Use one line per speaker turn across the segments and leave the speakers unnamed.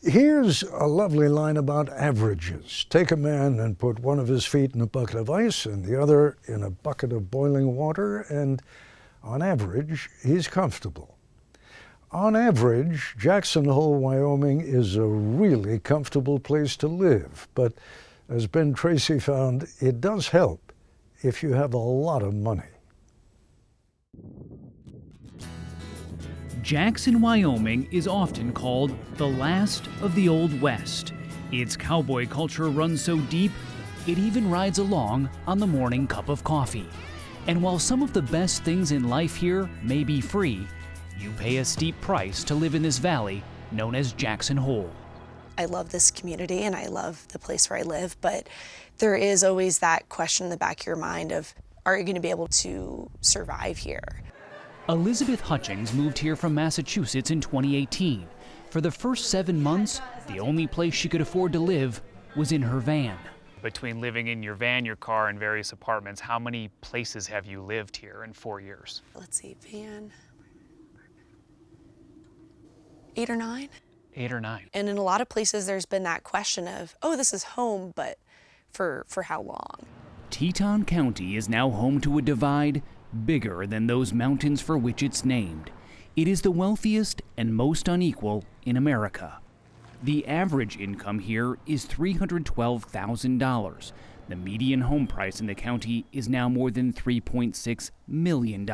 Here's a lovely line about averages. Take a man and put one of his feet in a bucket of ice and the other in a bucket of boiling water, and on average, he's comfortable. On average, Jackson Hole, Wyoming is a really comfortable place to live, but as Ben Tracy found, it does help if you have a lot of money.
Jackson, Wyoming is often called the last of the Old West. Its cowboy culture runs so deep, it even rides along on the morning cup of coffee. And while some of the best things in life here may be free, you pay a steep price to live in this valley known as Jackson Hole.
I love this community and I love the place where I live, but there is always that question in the back of your mind of, are you going to be able to survive here?
Elizabeth Hutchings moved here from Massachusetts in 2018. For the first 7 months, the only place she could afford to live was in her van. Between living in your van, your car, and various apartments, how many places have you lived here in 4 years?
Let's see, van, 8 or 9.
8 or 9.
And in a lot of places, there's been that question of, oh, this is home, but for how long?
Teton County is now home to a divide bigger than those mountains for which it's named. It is the wealthiest and most unequal in America. The average income here is $312,000. The median home price in the county is now more than $3.6 million.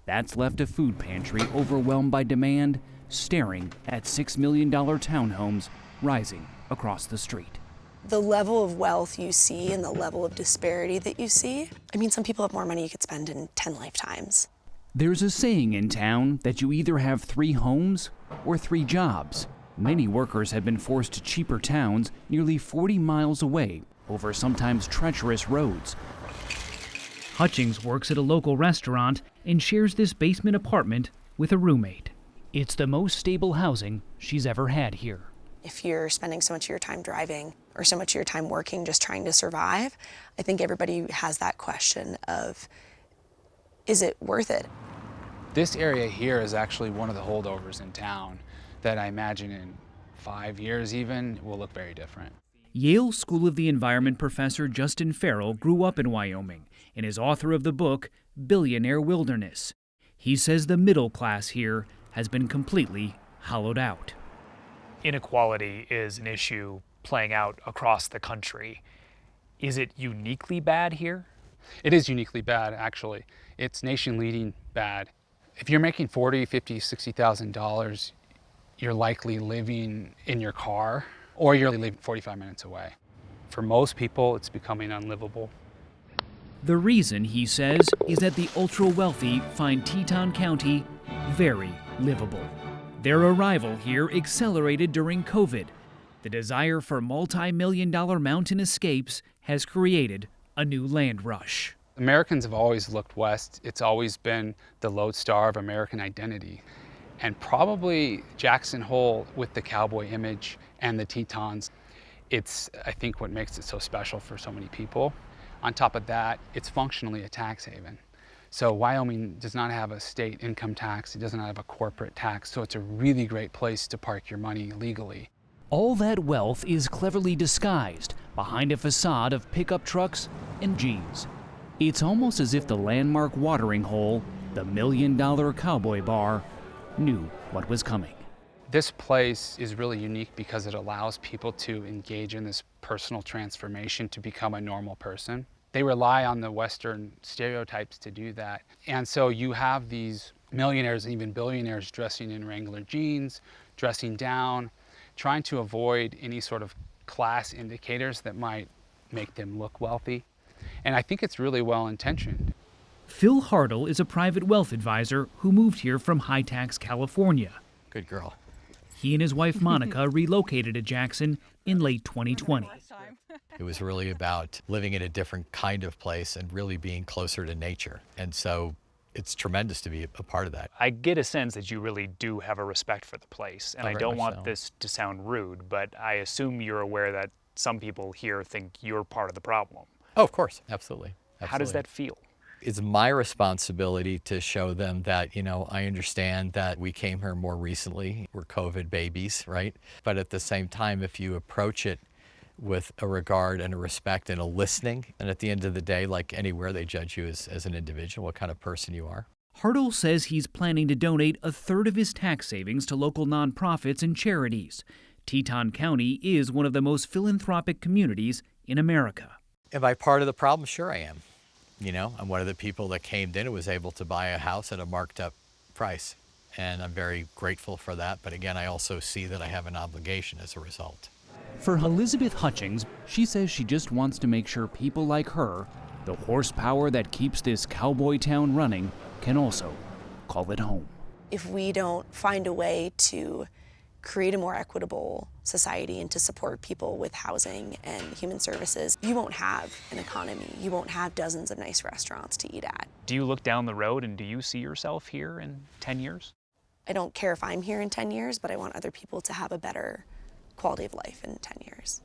That's left a food pantry overwhelmed by demand, staring at $6 million townhomes rising across the street.
The level of wealth you see and the level of disparity that you see, I mean, some people have more money you could spend in 10 lifetimes.
There's a saying in town that you either have 3 homes or 3 jobs. Many workers have been forced to cheaper towns nearly 40 miles away over sometimes treacherous roads. Hutchings works at a local restaurant and shares this basement apartment with a roommate. It's the most stable housing she's ever had here.
If you're spending so much of your time driving or so much of your time working just trying to survive, I think everybody has that question of, is it worth it?
This area here is actually one of the holdovers in town that I imagine in 5 years even will look very different.
Yale School of the Environment professor Justin Farrell grew up in Wyoming and is author of the book Billionaire Wilderness. He says the middle class here has been completely hollowed out. Inequality is an issue playing out across the country. Is it uniquely bad here?
It is uniquely bad, actually. It's nation-leading bad. If you're making $40,000, $50,000, $60,000, you're likely living in your car, or you're living 45 minutes away. For most people, it's becoming unlivable.
The reason, he says, is that the ultra-wealthy find Teton County very livable. Their arrival here accelerated during COVID. The desire for multi-million-dollar mountain escapes has created a new land rush.
Americans have always looked west. It's always been the lodestar of American identity. And probably Jackson Hole, with the cowboy image and the Tetons, it's, I think, what makes it so special for so many people. On top of that, it's functionally a tax haven. So Wyoming does not have a state income tax, it doesn't have a corporate tax, so it's a really great place to park your money legally.
All that wealth is cleverly disguised behind a facade of pickup trucks and jeans. It's almost as if the landmark watering hole, the $1 Million Cowboy Bar, knew what was coming.
This place is really unique because it allows people to engage in this personal transformation to become a normal person. They rely on the Western stereotypes to do that. And so you have these millionaires and even billionaires dressing in Wrangler jeans, dressing down, trying to avoid any sort of class indicators that might make them look wealthy. And I think it's really well-intentioned.
Phil Hartle is a private wealth advisor who moved here from high-tax California.
Good girl.
He and his wife Monica relocated to Jackson in late 2020.
It was really about living in a different kind of place and really being closer to nature. And so it's tremendous to be a part of that.
I get a sense that you really do have a respect for the place, and I don't want
so.
this to sound rude, but I assume you're aware that some people here think you're part of the problem.
Oh, of course, absolutely.
How does that feel?
It's my responsibility to show them that, I understand that we came here more recently. We're COVID babies, right? But at the same time, if you approach it with a regard and a respect and a listening, and at the end of the day, like anywhere, they judge you as an individual, what kind of person you are.
Hartle says he's planning to donate a third of his tax savings to local nonprofits and charities. Teton County is one of the most philanthropic communities in America.
Am I part of the problem? Sure I am. I'm one of the people that came in and was able to buy a house at a marked up price. And I'm very grateful for that. But again, I also see that I have an obligation as a result.
For Elizabeth Hutchings, she says she just wants to make sure people like her, the horsepower that keeps this cowboy town running, can also call it home.
If we don't find a way to create a more equitable society and to support people with housing and human services, you won't have an economy. You won't have dozens of nice restaurants to eat at.
Do you look down the road and do you see yourself here in 10 years?
I don't care if I'm here in 10 years, but I want other people to have a better quality of life in 10 years.